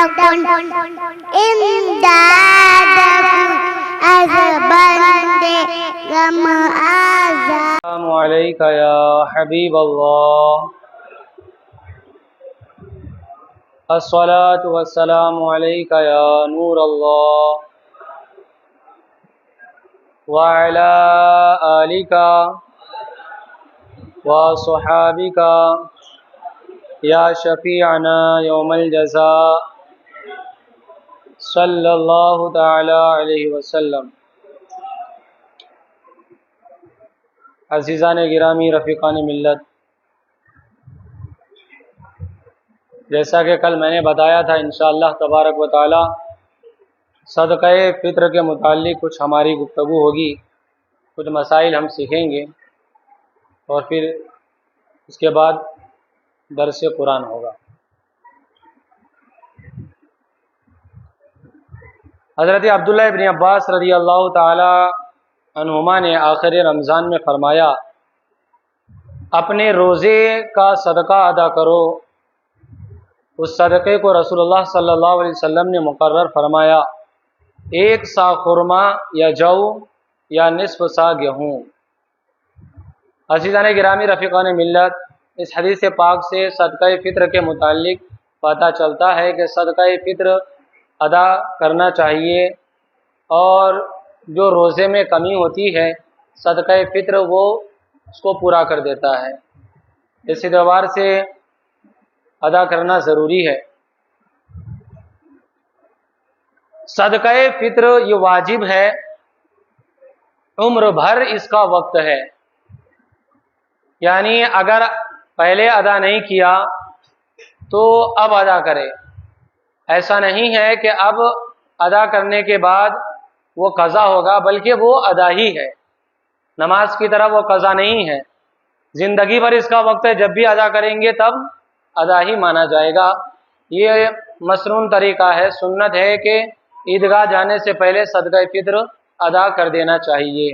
تكن امدادكم بندے غم آزاد. السلام علیکہ یا حبیب اللہ، الصلاۃ والسلام علیکہ یا نور اللہ، وعلی آلک وصحابک یا شفیعنا یوم الجزاء صلی اللہ تعالی علیہ وسلم. عزیزان گرامی، رفیقان ملت، جیسا کہ کل میں نے بتایا تھا، انشاءاللہ تبارک و تعالی صدقہ فطر کے متعلق کچھ ہماری گفتگو ہوگی، کچھ مسائل ہم سیکھیں گے اور پھر اس کے بعد درس قرآن ہوگا. حضرت عبداللہ ابن عباس رضی اللہ تعالی عنہما نے آخر رمضان میں فرمایا، اپنے روزے کا صدقہ ادا کرو. اس صدقے کو رسول اللہ صلی اللہ علیہ وسلم نے مقرر فرمایا، 1 سا خرما یا جو یا نصف سا گیہوں. عزیزان گرامی، رفیقان ملت، اس حدیث پاک سے صدقہ فطر کے متعلق پتہ چلتا ہے کہ صدقہ فطر ادا کرنا چاہیے، اور جو روزے میں کمی ہوتی ہے صدقہ فطر وہ اس کو پورا کر دیتا ہے. اس اعتبار سے ادا کرنا ضروری ہے. صدقہ فطر یہ واجب ہے، عمر بھر اس کا وقت ہے. یعنی اگر پہلے ادا نہیں کیا تو اب ادا کرے. ایسا نہیں ہے کہ اب ادا کرنے کے بعد وہ قضا ہوگا، بلکہ وہ ادا ہی ہے. نماز کی طرح وہ قضا نہیں ہے، زندگی بھر اس کا وقت ہے. جب بھی ادا کریں گے تب ادا ہی مانا جائے گا. یہ مسنون طریقہ ہے، سنت ہے کہ عیدگاہ جانے سے پہلے صدقہ فطر ادا کر دینا چاہیے.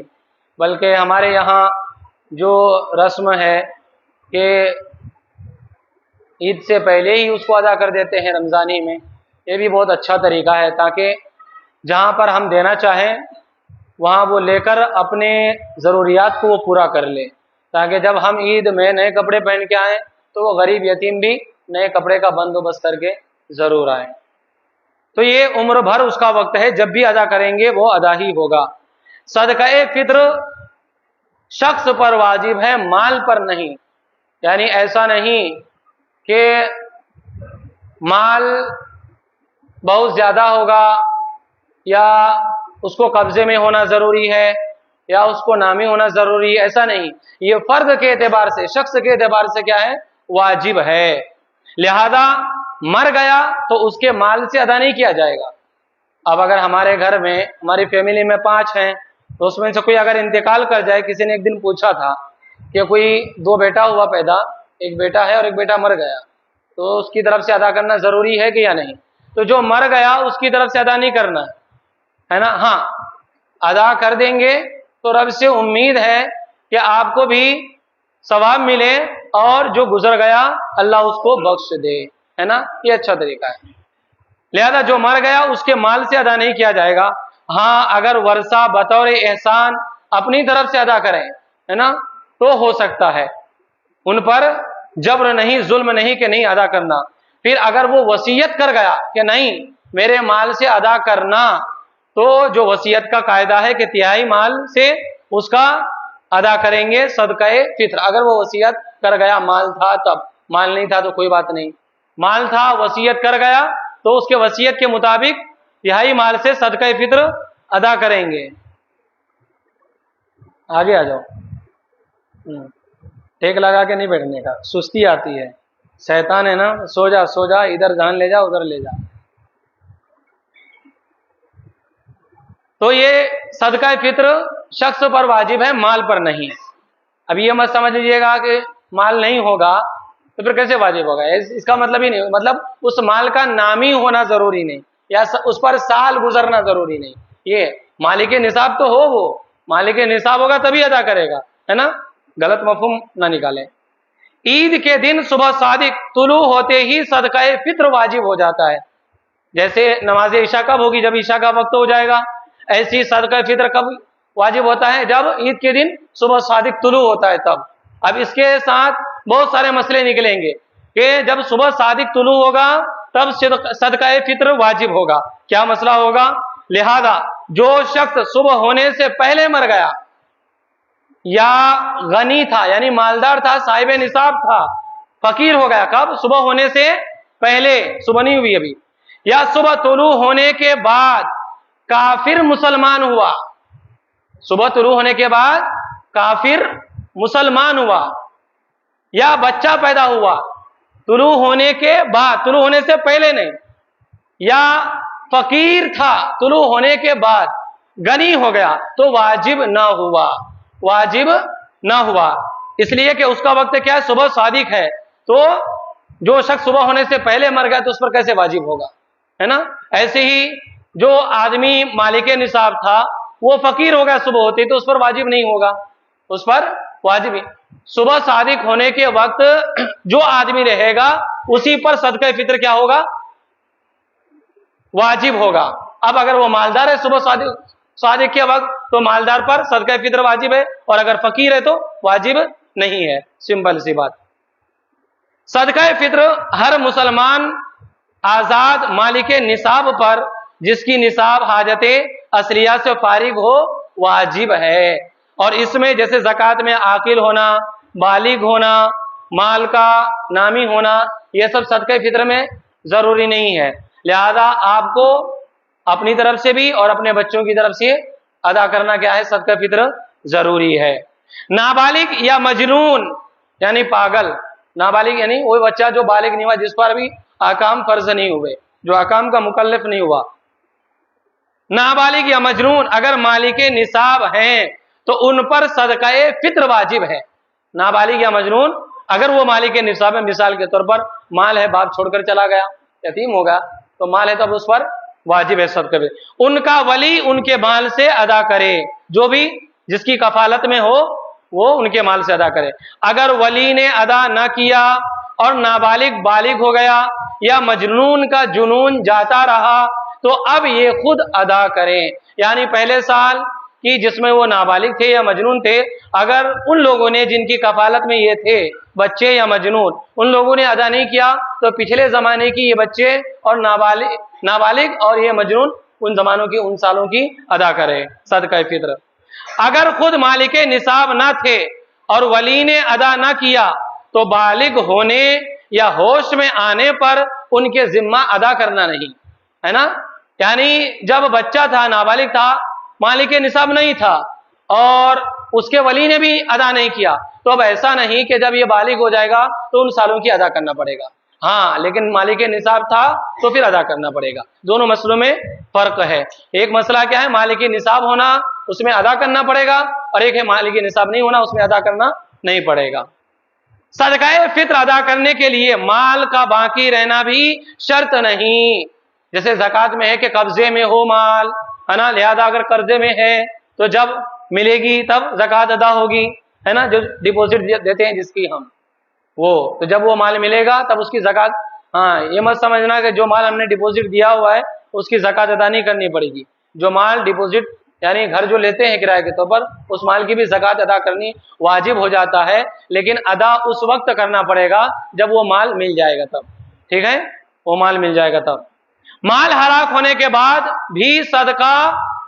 بلکہ ہمارے یہاں جو رسم ہے کہ عید سے پہلے ہی اس کو ادا کر دیتے ہیں رمضانی میں، یہ بھی بہت اچھا طریقہ ہے، تاکہ جہاں پر ہم دینا چاہیں وہاں وہ لے کر اپنے ضروریات کو وہ پورا کر لے، تاکہ جب ہم عید میں نئے کپڑے پہن کے آئیں تو وہ غریب یتیم بھی نئے کپڑے کا بندوبست کر کے ضرور آئیں. تو یہ عمر بھر اس کا وقت ہے، جب بھی ادا کریں گے وہ ادا ہی ہوگا. صدقہ فطر شخص پر واجب ہے، مال پر نہیں. یعنی ایسا نہیں کہ مال بہت زیادہ ہوگا یا اس کو قبضے میں ہونا ضروری ہے یا اس کو نامی ہونا ضروری ہے، ایسا نہیں. یہ فرد کے اعتبار سے، شخص کے اعتبار سے کیا ہے؟ واجب ہے. لہذا مر گیا تو اس کے مال سے ادا نہیں کیا جائے گا. اب اگر ہمارے گھر میں، ہماری فیملی میں 5 ہیں تو اس میں سے کوئی اگر انتقال کر جائے، کسی نے ایک دن پوچھا تھا کہ کوئی 2 بیٹا ہوا پیدا، ایک بیٹا ہے اور ایک بیٹا مر گیا، تو اس کی طرف سے ادا کرنا ضروری ہے کہ یا نہیں؟ تو جو مر گیا اس کی طرف سے ادا نہیں کرنا ہے نا. ہاں ادا کر دیں گے تو رب سے امید ہے کہ آپ کو بھی ثواب ملے اور جو گزر گیا اللہ اس کو بخش دے، ہے نا. یہ اچھا طریقہ ہے. لہذا جو مر گیا اس کے مال سے ادا نہیں کیا جائے گا. ہاں اگر ورثہ بطور احسان اپنی طرف سے ادا کریں، ہے نا، تو ہو سکتا ہے. ان پر جبر نہیں، ظلم نہیں کہ نہیں ادا کرنا. پھر اگر وہ وصیت کر گیا کہ نہیں میرے مال سے ادا کرنا، تو جو وصیت کا قاعدہ ہے کہ 1/3 مال سے اس کا ادا کریں گے صدقہ فطر. اگر وہ وصیت کر گیا، مال تھا تب، مال نہیں تھا تو کوئی بات نہیں. مال تھا، وصیت کر گیا تو اس کے وصیت کے مطابق 1/3 مال سے صدقہ فطر ادا کریں گے. آگے آ جاؤ. ٹیک لگا کے نہیں بیٹھنے کا، سستی آتی ہے، شیطان ہے نا. سو جا سو جا، ادھر دھیان لے جا ادھر لے جا. تو یہ صدقہ فطر شخص پر واجب ہے، مال پر نہیں. اب یہ مت سمجھ لیجیے گا کہ مال نہیں ہوگا تو پھر کیسے واجب ہوگا. اس کا مطلب ہی نہیں، مطلب اس مال کا نامی ہونا ضروری نہیں یا اس پر سال گزرنا ضروری نہیں. یہ مالک نصاب تو ہو، وہ مالک نصاب ہوگا تبھی ادا کرے گا، ہے نا. غلط مفہوم نہ نکالیں. عید کے دن صبح صادق طلوع ہوتے ہی صدقہ فطر واجب ہو جاتا ہے. जैसे नमाज ईशा कब होगी, जब ईशा का वक्त हो जाएगा। ऐसी सदका फित्र कब वाजिब होता है, जब ईद के दिन सुबह सादिक तुलू होता है तब। अब इसके साथ बहुत सारे मसले निकलेंगे कि जब सुबह सादिक तुलू होगा तब सदका फित्र वाजिब होगा, क्या मसला होगा। लिहाजा जो शख्स सुबह होने से पहले मर गया, या गनी था यानी मालदार था, साहिब निसाब था, फकीर हो गया कब, सुबह होने से पहले, सुबह नहीं हुई अभी, या सुबह तुलू होने के बाद काफिर मुसलमान हुआ, सुबह तुलू होने के बाद काफिर मुसलमान हुआ, या बच्चा पैदा हुआ तुलू होने के बाद, तुलू होने से पहले नहीं, या फकीर था तुलू होने के बाद गनी हो गया, तो वाजिब ना हुआ, वाजिब ना हुआ। इसलिए कि उसका वक्त क्या है, सुबह सादिक है, तो जो शख्स सुबह होने से पहले मर गया तो उस पर कैसे वाजिब होगा, है ना। ऐसे ही जो आदमी मालिक निसाब था वो फकीर हो गया सुबह होते, तो उस पर वाजिब नहीं होगा, उस पर वाजिब नहीं। सुबह सादिक होने के वक्त जो आदमी रहेगा उसी पर सदका फित्र क्या होगा, वाजिब होगा। अब अगर वो मालदार है सुबह सादिक के वक्त, तो मालदार पर सदका फित्र वाजिब है, और अगर फकीर है तो वाजिब नहीं है, सिंपल सी बात। सदका फित्र हर मुसलमान आजाद मालिक निसाब पर, जिसकी निसाब हाजते असलिया से फारिग हो, वाजिब है। और इसमें जैसे ज़कात में आकिल होना, बालिग होना, माल का नामी होना, यह सब सदका फित्र में जरूरी नहीं है। लिहाजा आपको अपनी तरफ से भी और अपने बच्चों की तरफ से अदा करना क्या है, सदका फित्र जरूरी है। नाबालिग या मजनून यानी पागल, नाबालिग यानी वो बच्चा जो बालिग नहीं हुआ, जिस पर भी आकाम फर्ज नहीं हुए, जो आकाम का मुकल्लफ नहीं हुआ। नाबालिग या मजनून अगर मालिक निसाब हैं तो उन पर सदका फित्र वाजिब है। नाबालिग या मजनून अगर वो मालिक निसाब है, मिसाल के तौर पर माल है, बाप छोड़कर चला गया, यतीम होगा, तो माल है तब उस पर वाजिब है सदका फित्र। उनका वली उनके माल से अदा करे, जो भी जिसकी कफालत में हो वो उनके माल से अदा करे। अगर वली ने अदा न किया और नाबालिग बालिग हो गया या मजनून का जुनून जाता रहा, तो अब ये खुद अदा करें। यानी पहले साल की जिसमें वो नाबालिग थे या मजनून थे, अगर उन लोगों ने जिनकी कफालत में ये थे बच्चे या मजनून, उन लोगों ने अदा नहीं किया, तो पिछले जमाने की ये बच्चे और नाबालिग और ये मजनून उन जमानों की, उन सालों की अदा करें सदका फित्र। अगर खुद मालिक निसाब ना थे और वली ने अदा ना किया, तो बालिग होने या होश में आने पर उनके जिम्मा अदा करना नहीं, है ना। यानी जब बच्चा था, नाबालिग था, मालिक निसाब नहीं था और उसके वली ने भी अदा नहीं किया, तो अब ऐसा नहीं कि जब ये बालिग हो जाएगा तो उन सालों की अदा करना पड़ेगा। हाँ, लेकिन मालिक निसाब था तो फिर अदा करना पड़ेगा। दोनों मसलों में फर्क है। एक मसला क्या है, मालिक निसाब होना, उसमें अदा करना पड़ेगा, और एक है मालिक निसाब नहीं होना, उसमें अदा करना नहीं पड़ेगा। सदका फित्र अदा करने के लिए माल का बाकी रहना भी शर्त नहीं। जैसे ज़कात में है कि कब्जे में हो माल, है ना, लिहाजा अगर कर्जे में है तो जब मिलेगी तब ज़कात अदा होगी, है ना, जो डिपॉजिट देते हैं जिसकी हम, वो तो जब वो माल मिलेगा तब उसकी ज़कात। हाँ, ये मत समझना कि जो माल हमने डिपॉजिट दिया हुआ है उसकी ज़कात अदा नहीं करनी पड़ेगी। जो माल डिपॉजिट यानी घर जो लेते हैं किराए के तौर पर, उस माल की भी ज़कात अदा करनी वाजिब हो जाता है, लेकिन अदा उस वक्त करना पड़ेगा जब वो माल मिल जाएगा तब, ठीक है, वो माल मिल जाएगा तब। माल हलाक होने के बाद भी सदका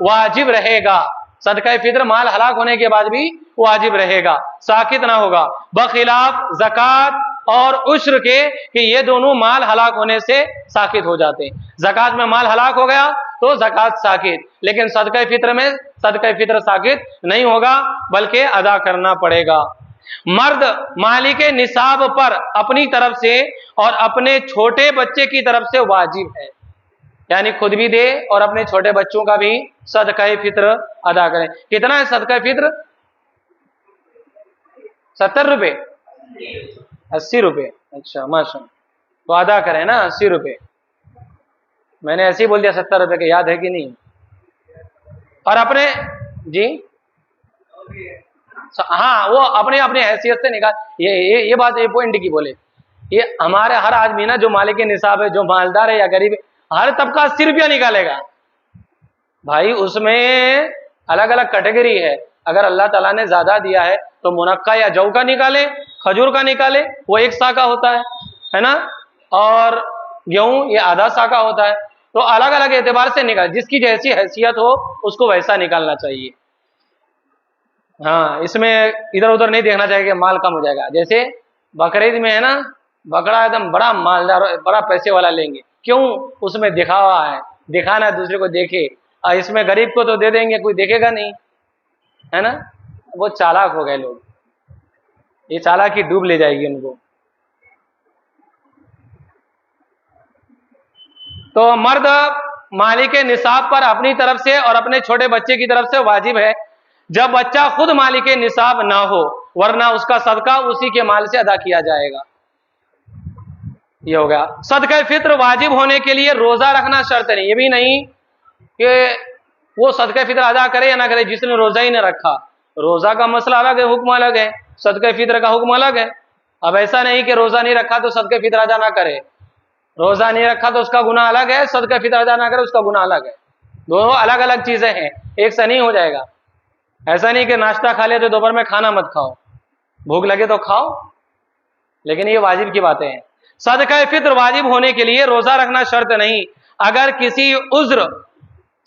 वाजिब रहेगा, सदका फित्र माल हलाक होने के बाद भी वाजिब रहेगा, साकित ना होगा, बखिलाफ ज़कात और उश्र के कि ये दोनों माल हलाक होने से साकित हो जाते हैं। ज़कात में माल हलाक हो गया तो ज़कात साकित, लेकिन सदका फित्र में सदका फित्र साकित नहीं होगा, बल्कि अदा करना पड़ेगा। मर्द मालिक निसाब पर अपनी तरफ से और अपने छोटे बच्चे की तरफ से वाजिब है, यानी खुद भी दे और अपने छोटे बच्चों का भी सदका फित्र अदा करें। कितना है सदका फित्र? 70 रुपये, 80 रुपये, अच्छा माशाअल्लाह, तो अदा करें ना 80 रुपये। मैंने ऐसे ही बोल दिया 70 रुपये के, याद है कि नहीं? और अपने जी हाँ, वो अपने अपने हैसियत से निकाल, ये बात, ये पॉइंट की बोले, ये हमारे हर आदमी ना जो मालिक निसाब है, जो मालदार है या गरीब है, हर तबका 80 रुपया निकालेगा। भाई उसमें अलग अलग कैटेगरी है। अगर अल्लाह ताला ने ज्यादा दिया है तो मुनक्का या जौ का निकाले, खजूर का निकाले, वो 1 सा का होता है ना, और गेहूं ये आधा सा का होता है। तो अलग अलग एतबार से निकाले, जिसकी जैसी हैसियत हो उसको वैसा निकालना चाहिए। हाँ, इसमें इधर उधर नहीं देखना चाहिए कि माल कम हो जाएगा। जैसे बकरीद में है ना, बकरा एकदम बड़ा मालदार, बड़ा पैसे वाला लेंगे, क्यों? उसमें दिखावा है, दिखाना है दूसरे को देखे। और इसमें गरीब को तो दे देंगे, कोई देखेगा नहीं, है ना। वो चालाक हो गए लोग, ये चालाकी डूब ले जाएगी उनको। तो मर्द मालिक निसाब पर अपनी तरफ से और अपने छोटे बच्चे की तरफ से वाजिब है, जब बच्चा खुद मालिक निसाब ना हो, वरना उसका सदका उसी के माल से अदा किया जाएगा। ये हो गया। सदका फित्र वाजिब होने के लिए रोजा रखना शर्त नहीं। ये भी नहीं कि वो सदका फित्र अदा करे या ना करे जिसने रोजा ही नहीं रखा। रोजा का मसला अलग है, हुक्म अलग है, सदका फित्र का हुक्म अलग है। अब ऐसा नहीं कि रोजा नहीं रखा तो सदका फित्र अदा ना करे, रोजा नहीं रखा तो उसका गुनाह अलग है, सदका फित्र अदा ना करे उसका गुनाह अलग है। दोनों अलग अलग चीजें हैं, एक सा नहीं हो जाएगा। ऐसा नहीं कि नाश्ता खा लिया तो दोपहर में खाना मत खाओ, भूख लगे तो खाओ, लेकिन ये वाजिब की बातें हैं। सदका फित्र वाजिब होने के लिए रोजा रखना शर्त नहीं। अगर किसी उज्र,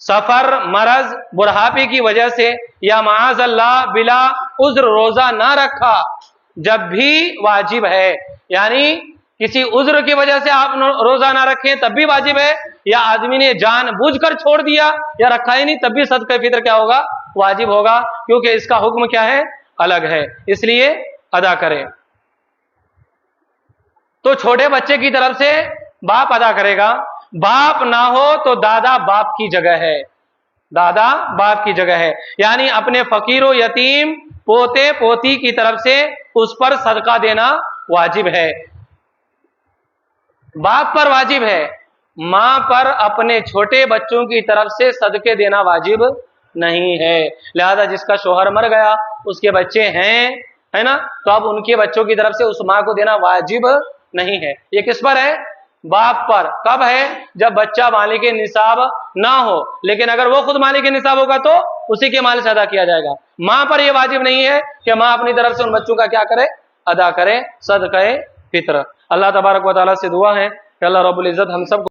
सफर, मरज, बुढ़ापे की वजह से या माअज़ अल्लाह बिला उज्र रोजा ना रखा, जब भी वाजिब है। यानी किसी उज्र की वजह से आप रोजा ना रखें तब भी वाजिब है, या आदमी ने जानबूझकर छोड़ दिया या रखा ही नहीं तब भी सदका फित्र क्या होगा? वाजिब होगा, क्योंकि इसका हुक्म क्या है? अलग है, इसलिए अदा करें। तो छोटे बच्चे की तरफ से बाप अदा करेगा। बाप ना हो तो दादा बाप की जगह है, दादा बाप की जगह है। यानी अपने फकीर व यतीम पोते पोती की तरफ से उस पर सदका देना वाजिब है। बाप पर वाजिब है, मां पर अपने छोटे बच्चों की तरफ से सदके देना वाजिब नहीं है। लिहाजा जिसका शोहर मर गया, उसके बच्चे हैं, है ना, तो अब उनके बच्चों की तरफ से उस मां को देना वाजिब नहीं है। ये किस पर है? बाप पर। कब है? जब बच्चा मालिक निसाब ना हो, लेकिन अगर वो खुद मालिक निसाब होगा तो उसी के माल से अदा किया जाएगा। मां पर यह वाजिब नहीं है कि मां अपनी तरफ से उन बच्चों का क्या करे? अदा करे सदका फित्र। अल्लाह तबारक व तआला से दुआ है कि अल्लाह रब्बुल इज्जत हम सब